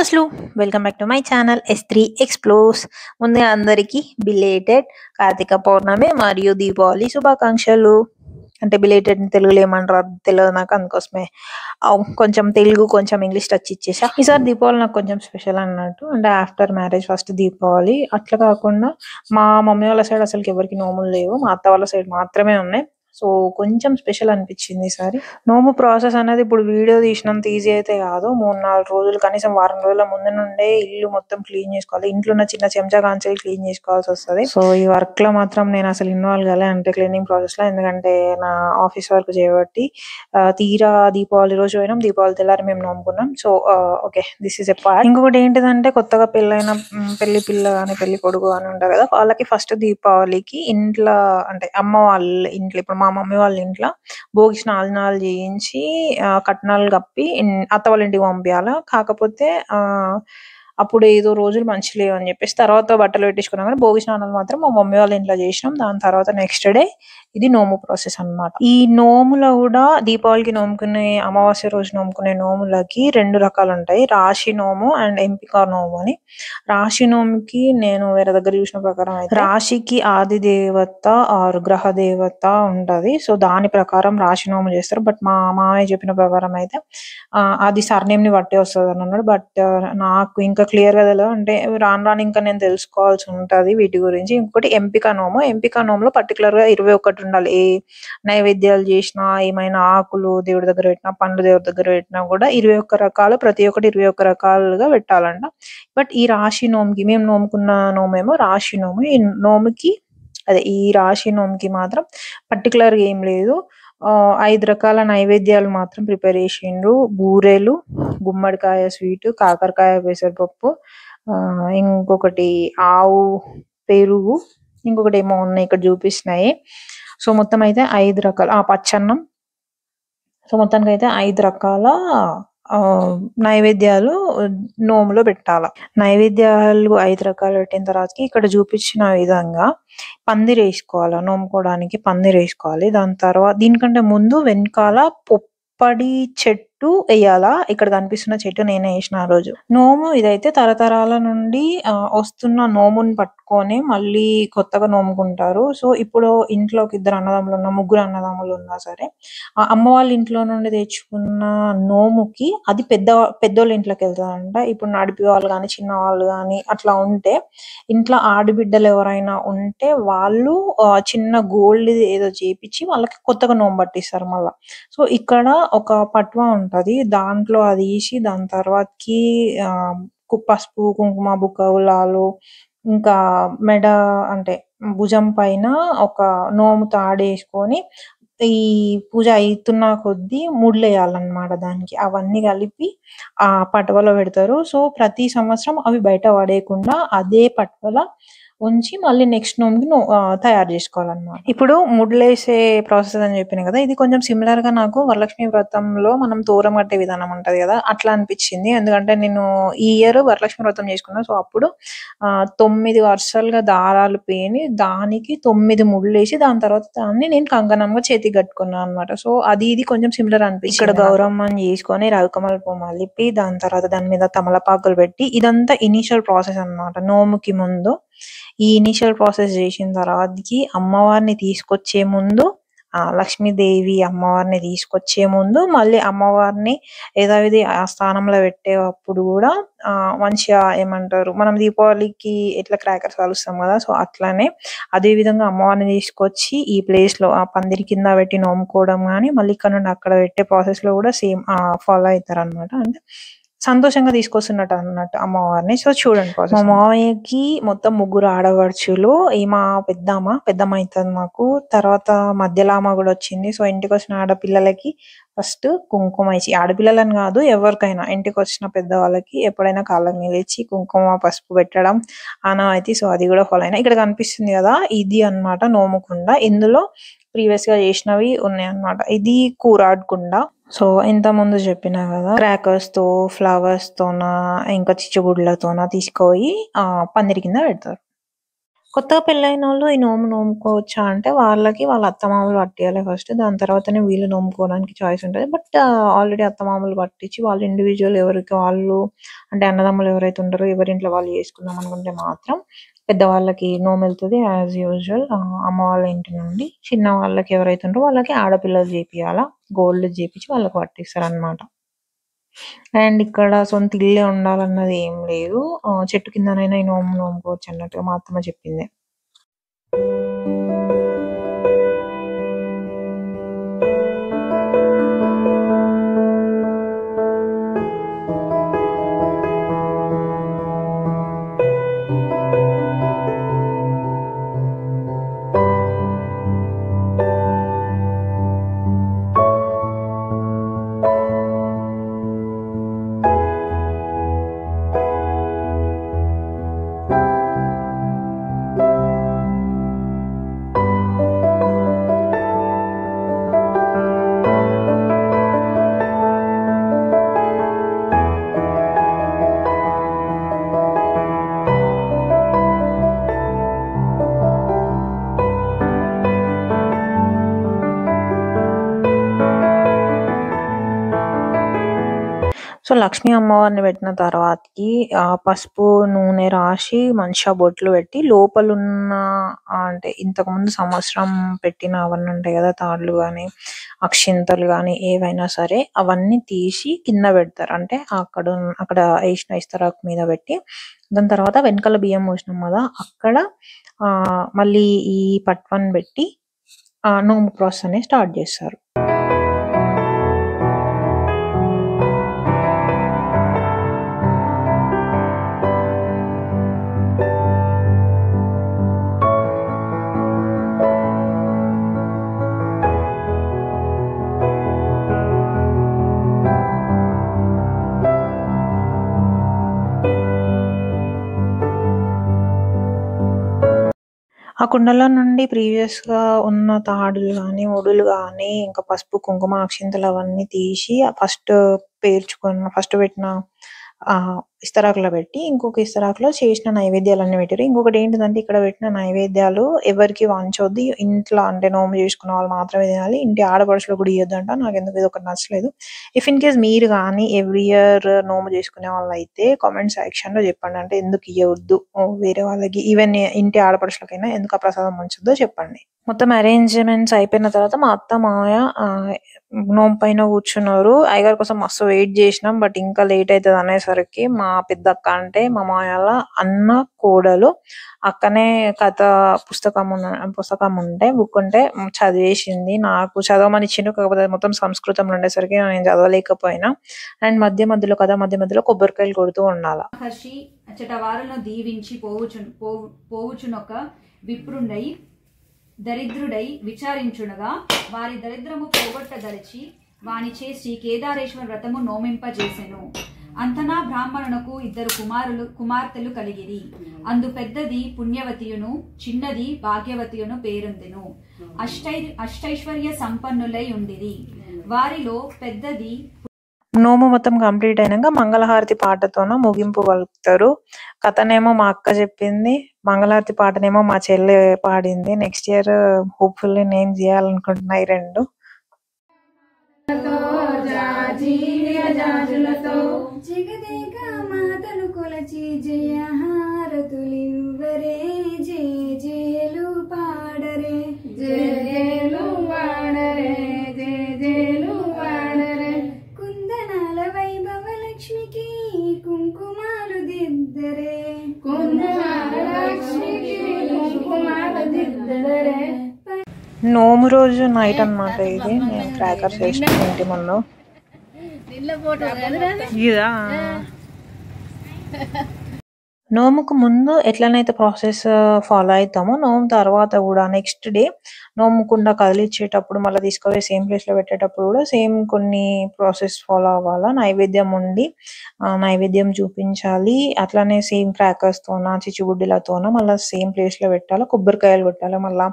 దోస్తులు welcome back to my channel S3 explores. ముందుగా అందరికీ బిలేటెడ్ కార్తీక పౌర్ణమి మరియు దీపావళి శుభాకాంక్షలు. అంటే బిలేటెడ్ తెలుగులో ఏమంటారు తెలియదు నాకు, అందుకోసమే కొంచెం తెలుగు కొంచెం ఇంగ్లీష్ టచ్ ఇచ్చేసా. ఈసారి దీపావళి నాకు కొంచెం స్పెషల్ అన్నట్టు, అంటే ఆఫ్టర్ మ్యారేజ్ ఫస్ట్ దీపావళి. అట్లా కాకుండా మా మమ్మీ వాళ్ళ సైడ్ అసలు ఎవరికి నోములు లేవు, మా అత్త వాళ్ళ సైడ్ మాత్రమే ఉన్నాయి. సో కొంచెం స్పెషల్ అనిపించింది ఈసారి. నోము ప్రాసెస్ అనేది ఇప్పుడు వీడియో తీసినంత ఈజీ అయితే కాదు. 3-4 రోజులు, కనీసం వారం రోజుల ముందు నుండే ఇల్లు మొత్తం క్లీన్ చేసుకోవాలి. ఇంట్లో ఉన్న చిన్న చెంచా కాంచెలు క్లీన్ చేసుకోవాల్సి వస్తుంది. సో ఈ వర్క్ లో మాత్రం నేను అసలు ఇన్వాల్వ్ కాలే, అంటే క్లీనింగ్ ప్రాసెస్ లో. ఎందుకంటే నా ఆఫీస్ వర్క్ చేయబట్టి తీరా దీపావళి రోజు పోయినాం, దీపావళి తెల్లారి మేము నోముకున్నాం. So okay, this is a part. ఇంకొకటి ఏంటిదంటే, కొత్తగా పెళ్ళైన పెళ్లి పిల్ల కానీ పెళ్లి కొడుకు అని ఉంటారు కదా, వాళ్ళకి ఫస్ట్ దీపావళికి ఇంట్లో, అంటే అమ్మ వాళ్ళ ఇంట్లో, ఇప్పుడు మా మమ్మీ వాళ్ళ ఇంట్లో భోగి స్నానాలు చేయించి కట్నాలు కప్పి అత్త వాళ్ళ ఇంటికి పంపించాలా. కాకపోతే అప్పుడు ఏదో రోజులు మంచి లేవు అని చెప్పేసి తర్వాత బట్టలు పెట్టించుకున్నాం, కానీ భోగి స్నానాలు మాత్రం మా మమ్మీ వాళ్ళ ఇంట్లో చేసినాం. దాని తర్వాత నెక్స్ట్ డే ఇది నోము ప్రాసెస్ అన్నమాట. ఈ నోములో కూడా దీపావళికి నోముకునే, అమావాస్య రోజు నోముకునే నోములకి 2 రకాలు ఉంటాయి, రాశి నోము అండ్ ఎంపిక నోము అని. రాశి నోముకి నేను వేరే దగ్గర చూసిన ప్రకారం అయితే రాశికి ఆది దేవత ఆరు గ్రహ దేవత ఉంటది. సో దాని ప్రకారం రాశి నోము చేస్తారు. బట్ మా మామయ్య చెప్పిన ప్రకారం అయితే అది సర్నేమ్ ని బట్టి వస్తుంది అని అన్నాడు. బట్ నాకు ఇంకా క్లియర్ గా తెలియదు, అంటే రాను రాను ఇంకా నేను తెలుసుకోవాల్సి ఉంటది వీటి గురించి. ఇంకోటి ఎంపిక నోము. ఎంపిక నోములో పర్టికులర్ గా 21 ఉండాలి. ఏ నైవేద్యాలు చేసినా, ఏమైనా ఆకులు దేవుడి దగ్గర పెట్టినా, పండ్లు దేవుడి దగ్గర పెట్టినా కూడా 21 రకాలు, ప్రతి ఒక్కటి 21 రకాలుగా పెట్టాలంట. బట్ ఈ రాశి నోముకి, మేము నోముకున్న నోమేమో రాశి నోము. ఈ నోముకి, అదే ఈ రాశి నోముకి మాత్రం పర్టికులర్ గా ఏం లేదు. 5 రకాల నైవేద్యాలు మాత్రం ప్రిపేర్ చేసిండ్రు. బూరెలు, గుమ్మడికాయ స్వీట్, కాకరకాయ పెసరపప్పు, ఇంకొకటి ఆవు పెరుగు, ఇంకొకటి ఏమో ఉన్నాయి ఇక్కడ చూపిస్తున్నాయి. సో మొత్తం అయితే 5 రకాల పచ్చన్నం. సో మొత్తానికి అయితే 5 రకాల నైవేద్యాలు నోములో పెట్టాల. నైవేద్యాలు 5 రకాలు పెట్టిన తర్వాతకి ఇక్కడ చూపించిన విధంగా పందిరి వేసుకోవాలి. నోముకోవడానికి పందిరి వేసుకోవాలి. దాని తర్వాత దీనికంటే ముందు వెనకాల పొప్పడి చెట్టు వేయాలా. ఇక్కడ కనిపిస్తున్న చెట్టు నేనే వేసిన ఆ రోజు. నోము ఇదైతే తరతరాల నుండి వస్తున్న నోముని పట్టుకొని మళ్ళీ కొత్తగా నోముకుంటారు. సో ఇప్పుడు ఇంట్లోకి 2 అన్నదమ్ములు ఉన్నా, 3 అన్నదమ్ములు ఉన్నా సరే, అమ్మ వాళ్ళ ఇంట్లో నుండి తెచ్చుకున్న నోముకి అది పెద్దోళ్ళ ఇంట్లోకి వెళ్తారంట. ఇప్పుడు నడిపి వాళ్ళు కానీ, చిన్న వాళ్ళు కానీ అట్లా ఉంటే, ఇంట్లో ఆడబిడ్డలు ఎవరైనా ఉంటే వాళ్ళు చిన్న గోల్డ్ ఏదో చేపించి వాళ్ళకి కొత్తగా నోము పట్టిస్తారు మళ్ళా. సో ఇక్కడ ఒక పట్వా ఉంటది, దాంట్లో అది తీసి దాని తర్వాతకి పసుపు కుంకుమ బుక్కవులాలు, ఇంకా మెడ అంటే భుజం పైన ఒక నోము తాడేసుకొని ఈ పూజ అవుతున్న కొద్దీ ముడులేయాలన్నమాట. దానికి అవన్నీ కలిపి ఆ పటవలో పెడతారు. సో ప్రతి సంవత్సరం అవి బయట పడేయకుండా అదే పటవల ఉంచి మళ్ళీ నెక్స్ట్ నోముకి తయారు చేసుకోవాలన్నమాట. ఇప్పుడు ముడ్లేసే ప్రాసెస్ అని చెప్పిన కదా, ఇది కొంచెం సిమిలర్ గా నాకు వరలక్ష్మి వ్రతంలో మనం తోరం కట్టే విధానం ఉంటది కదా, అట్లా అనిపించింది. ఎందుకంటే నేను ఈ ఇయర్ వరలక్ష్మి వ్రతం చేసుకున్నా. సో అప్పుడు 9 వరుసలుగా దారాలు పేని దానికి 9 ముళ్ళేసి దాని తర్వాత దాన్ని నేను కంకణంగా చేతికి కట్టుకున్నాను అనమాట. సో ఇది కొంచెం సిమిలర్ అనిపించింది. ఇక్కడ గౌరమ్మని చేసుకొని రవికమల పువ్వు మలిపి దాని తర్వాత దాని మీద తమలపాకులు పెట్టి, ఇదంతా ఇనిషియల్ ప్రాసెస్ అన్నమాట నోముకి ముందు. ఈ ఇనిషియల్ ప్రాసెస్ చేసిన తర్వాతకి అమ్మవారిని తీసుకొచ్చే ముందు, లక్ష్మీదేవి అమ్మవారిని తీసుకొచ్చే ముందు మళ్ళీ అమ్మవారిని యథావిధి ఆ స్థానంలో పెట్టేటప్పుడు కూడా మంచిగా ఏమంటారు, మనం దీపావళికి ఎట్లా క్రాకర్స్ కాలుస్తాం కదా, సో అట్లానే అదే విధంగా అమ్మవారిని తీసుకొచ్చి ఈ ప్లేస్ లో ఆ పందిరి కింద పెట్టి నోముకోవడం కానీ, మళ్ళీ ఇక్కడ నుండి అక్కడ పెట్టే ప్రాసెస్ లో కూడా సేమ్ ఫాలో అవుతారు అనమాట. అంటే సంతోషంగా తీసుకొస్తున్నట్టు అన్నట్టు అమ్మవారిని. సో చూడండి, మా మామయ్యకి మొత్తం 3 ఆడపడుచులు. మా పెద్దమ్మ అవుతుంది మాకు. తర్వాత మధ్యలో అమ్మ కూడా వచ్చింది. సో ఇంటికి వచ్చిన ఆడపిల్లలకి ఫస్ట్ కుంకుమ ఇచ్చి, ఆడపిల్లలని కాదు ఎవరికైనా ఇంటికి వచ్చిన పెద్దవాళ్ళకి ఎప్పుడైనా కాళ్ళకి నిలిచి కుంకుమ పసుపు పెట్టడం ఆనవాయితీ. సో అది కూడా ఫాలో అయినా. ఇక్కడ కనిపిస్తుంది కదా, ఇది అన్నమాట నోముకుండ. ఇందులో ప్రీవియస్ గా చేసినవి ఉన్నాయి అన్నమాట. ఇది కూరాడుకుండా. సో ఇంత ముందు చెప్పినా కదా, క్రాకర్స్ తో, ఫ్లవర్స్ తోన, ఇంకా చిచ్చుబుడ్లతోన తీసుకుపోయి పందిరి కింద పెడతారు. కొత్తగా పెళ్ళైనోళ్ళు ఈ నోము నోముకోవచ్చా అంటే, వాళ్ళకి వాళ్ళ అత్తమామలు పట్టియాలి ఫస్ట్. దాని తర్వాతనే వీళ్ళు నోముకోవడానికి చాయిస్ ఉంటది. బట్ ఆల్రెడీ అత్తమామలు పట్టించి వాళ్ళు ఇండివిడ్యువల్ ఎవరికి వాళ్ళు అంటే అన్నదమ్ములు ఎవరైతే ఉంటారో ఎవరింట్లో వాళ్ళు చేసుకుందాం అనుకుంటే మాత్రం పెద్దవాళ్ళకి నోమెళ్తది యాజ్ యూజువల్. అమ్మ వాళ్ళ ఇంటి నుండి చిన్న వాళ్ళకి ఎవరైతే ఉంటారో వాళ్ళకి ఆడపిల్లలు చేపియాలా. గోల్డ్ చేపిచ్చి వాళ్ళకి పట్టిస్తారనమాట. అండ్ ఇక్కడ సొంత ఇల్లే ఉండాలన్నది ఏం లేదు. చెట్టు కిందనైనా ఈ నోము నోముకోవచ్చు అన్నట్టుగా మా అత్తమ్మ చెప్పింది. సో, లక్ష్మీ అమ్మవారిని పెట్టిన తర్వాతకి పసుపు, నూనె రాసి మంచిగా బొట్లు పెట్టి లోపలున్న అంటే ఇంతకుముందు సంవత్సరం పెట్టిన అవన్నీ ఉంటాయి కదా! తాడ్లు గాని, అక్షింతలు గాని ఏవైనా సరే అవన్నీ తీసి కింద పెడతారు. అంటే అక్కడ ఏసిన ఇస్తరాకు మీద పెట్టి దాని తర్వాత వెనకాల బియ్యం పోసినాం కదా! అక్కడ మళ్ళీ ఈ పట్వాన్ని పెట్టి నోము ప్రాసెస్ అనేది స్టార్ట్ చేస్తారు. ఆ కుండలో నుండి ప్రీవియస్‌గా ఉన్న తాడులు గాని, ఒడులు గాని, ఇంకా పసుపు, కుంకుమ, అక్షింతలు అవన్నీ తీసి ఫస్ట్ ఫస్ట్ పెట్టిన ఇస్తరాకులో పెట్టి, ఇంకొక ఇస్తరాకులో చేసిన నైవేద్యాలన్నీ పెట్టిర్రు. ఇంకొకటేంటిదంటే ఇక్కడ పెట్టిన నైవేద్యాలు ఎవరికీ వంచొద్దు. ఇంట్లో అంటే నోము చేసుకున్న వాళ్ళు మాత్రమే తినాలి. ఇంటి ఆడపడుచులకు కూడా ఇయ్యొద్దంట. నాకెందుకో ఇదొకటి నచ్చలేదు. ఇఫ్ ఇన్ కేస్ మీరు గానీ ఎవ్రీ ఇయర్ నోము చేసుకునే వాళ్ళైతే కామెంట్ సెక్షన్‌లో చెప్పండి. అంటే ఎందుకు ఇయ్యొద్దు వేరే వాళ్ళకి ఈవెన్ ఇంటి ఆడపడుచులకైనా ఎందుకు ఆ ప్రసాదం వంచొద్దో చెప్పండి. మొత్తం అరేంజ్‌మెంట్స్ అయిపోయిన తర్వాత మా అత్త, మామయ్య నోము పైన కూర్చున్నారు. అయ్యగారి కోసం మస్తు వెయిట్ చేసినాం. బట్ ఇంకా లేట్ అయితది అనేసరికి మా పెద్దక్క అంటే మా మామయ్య అన్న, కోడలు అక్కనే కథ పుస్తకం ఉంటే బుక్ ఉంటే చదివేసింది. నాకు చదవమని ఇచ్చిండ్రు. కాకపోతే అది మొత్తం సంస్కృతంలో ఉండేసరికి నేను చదవలేకపోయినా. అండ్ మధ్య మధ్యలో కొబ్బరికాయలు కొడుతూ ఉండాల. మహర్షి అచ్చటవారులను దీవించి పోవుచునొక విప్రుండై దరిద్రుడై విచారించునగా వారి దరిద్రము పోగొట్టదలిచి వానిచే శ్రీ కేదారేశ్వర వ్రతము నోమింపజేసెను. అంతనా బ్రాహ్మణునకు 2 కుమార్తెలు కలిగిరి. అందు పెద్దది పుణ్యవతియును, చిన్నది భాగ్యవతియును పేరొందెను. అష్టైశ్వర్య సంపన్నులై ఉండిరి. వారిలో పెద్దది నోము మొత్తం కంప్లీట్ అయినాక మంగళహారతి పాటతోన ముగింపు పలుకుతారు. కథనేమో మా అక్క చెప్పింది, మంగళహారతి పాటనేమో మా చెల్లె పాడింది. నెక్స్ట్ ఇయర్ హోప్ఫుల్లీ నేను చేయాలనుకుంటున్నా ఈ రెండు. జగదేక మాతను కొలచి జయహారతులివ్వరే, జయ జయలు పాడరే, జయలు పాడరే, జయ జయలు పాడరే. కుందనాల వైభవ లక్ష్మికి కుంకుమాలు దిద్దరే, కుందనాల లక్ష్మికి కుంకుమాలు దిద్దరే. నోము రోజు నైట్ అన్నమాట ఇది. నేను క్రాకర్స్ వేసిన ఇంటి ముందు. నోముకు ముందు ఎట్లనైతే ప్రాసెస్ ఫాలో అవుతామో నోము తర్వాత కూడా నెక్స్ట్ డే నోముకుండా కదిలిచ్చేటప్పుడు మళ్ళీ తీసుకుపోయి సేమ్ ప్లేస్లో పెట్టేటప్పుడు కూడా సేమ్ కొన్ని ప్రాసెస్ ఫాలో అవ్వాలా. నైవేద్యం ఉండి నైవేద్యం చూపించాలి. అట్లానే సేమ్ క్రాకర్స్తోన చిచ్చుబుడ్డిలతోన మళ్ళీ సేమ్ ప్లేస్లో పెట్టాలి. కొబ్బరికాయలు కొట్టాలి. మళ్ళీ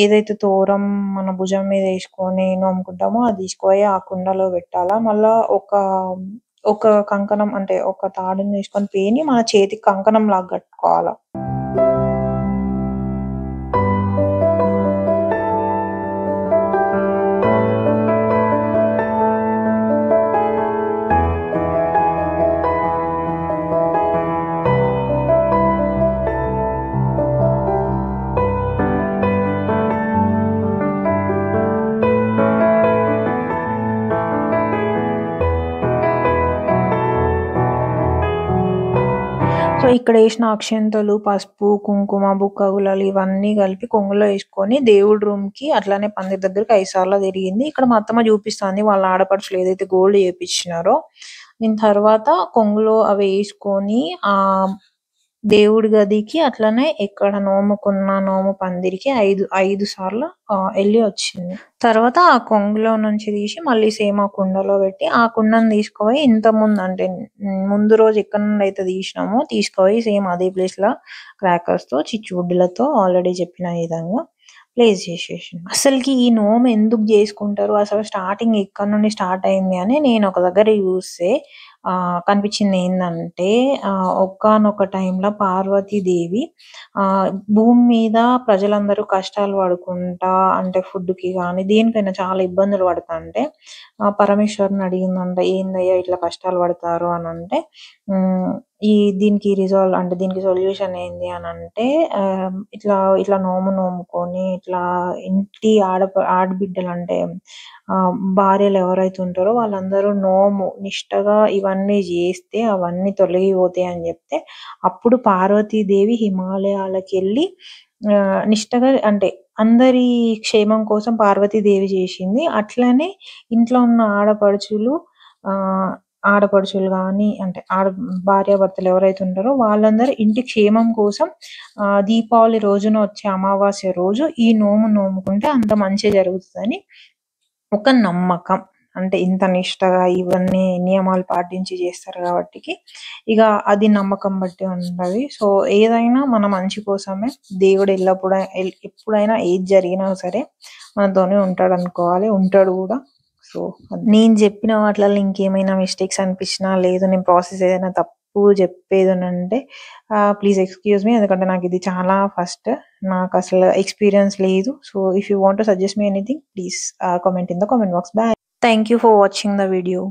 ఏదైతే తోరం మన భుజం మీద వేసుకొని నోముకుంటామో అది తీసుకుపోయి ఆ కుండలో పెట్టాలా. మళ్ళా ఒక కంకణం అంటే ఒక తాడుని తీసుకొని పేని మన చేతికి కంకణం లాగా కట్టుకోవాలా. సో ఇక్కడ వేసిన అక్షంతలు, పసుపు, కుంకుమ, బుక్క గులాలు ఇవన్నీ కలిపి కొంగులో వేసుకొని దేవుడి రూమ్ కి అట్లానే పందిరి దగ్గరికి 5 సార్లు తిరిగింది. ఇక్కడ మా అత్తమ్మ చూపిస్తుంది వాళ్ళ ఆడపడుచులు ఏదైతే గోల్డ్ చేపించినారో. దీని తర్వాత కొంగులో అవి వేసుకొని ఆ దేవుడి గదికి అట్లనే ఎక్కడ నోముకున్న నోము పందిరికి 5 సార్లు వెళ్ళి వచ్చింది. తర్వాత ఆ కొంగులో నుంచి తీసి మళ్ళీ సేమ్ ఆ కుండలో పెట్టి ఆ కుండను తీసుకుపోయి ఇంత ముందు అంటే ముందు రోజు ఎక్కడ నుండి అయితే తీసినామో తీసుకుపోయి సేమ్ అదే ప్లేస్ లో క్రాకర్స్ తో చిచ్చుబుడ్డిలతో ఆల్రెడీ చెప్పిన విధంగా ప్లేస్ చేసేసింది. అసలుకి ఈ నోము ఎందుకు చేసుకుంటారు, అసలు స్టార్టింగ్ ఎక్కడ నుండి స్టార్ట్ అయింది అని నేను ఒక దగ్గర చూస్తే కనిపించింది ఏందంటే ఒకానొక టైంలో పార్వతీదేవి భూమి మీద ప్రజలందరూ కష్టాలు పడుకుంటా అంటే ఫుడ్ కి కానీ దేనికైనా చాలా ఇబ్బందులు పడుతుంటే పరమేశ్వరుని అడిగిందంట, ఏందయ్యా ఇట్లా కష్టాలు పడతారు అని అంటే దీనికి రిజాల్వ్ అంటే దీనికి సొల్యూషన్ ఏంది అని అంటే ఇట్లా ఇట్లా నోముకొని ఇట్లా ఇంటి ఆడబిడ్డలు అంటే భార్యలు ఎవరైతే ఉంటారో వాళ్ళందరూ నోము నిష్టగా ఇవన్నీ చేస్తే అవన్నీ తొలగిపోతాయి అని చెప్తే అప్పుడు పార్వతీదేవి హిమాలయాలకు వెళ్ళి నిష్టగా అంటే అందరి క్షేమం కోసం పార్వతీదేవి చేసింది. అట్లనే ఇంట్లో ఉన్న ఆడపడుచులు కానీ అంటే భార్యాభర్తలు ఎవరైతే ఉంటారో వాళ్ళందరూ ఇంటి క్షేమం కోసం దీపావళి రోజున వచ్చే అమావాస్య రోజు ఈ నోము నోముకుంటే అంత మంచి జరుగుతుందని ఒక నమ్మకం. అంటే ఇంత నిష్టగా ఇవన్నీ నియమాలు పాటించి చేస్తారు కాబట్టి ఇక అది నమ్మకం బట్టి ఉంటది. సో ఏదైనా మన మంచి కోసమే, దేవుడు ఎప్పుడైనా ఏది జరిగినా సరే మనతోనే ఉంటాడు అనుకోవాలి, ఉంటాడు కూడా. సో నేను చెప్పిన వాటిలో ఇంకేమైనా మిస్టేక్స్ అనిపించినా లేదు నేను ప్రాసెస్ ఏదైనా తప్పు చెప్పేది అంటే ప్లీజ్ ఎక్స్క్యూజ్ మీ, ఎందుకంటే నాకు ఇది చాలా ఫస్ట్, నాకు అసలు ఎక్స్పీరియన్స్ లేదు. So if you want to suggest me anything please comment in the comment box. Bye. Thank you for watching the video.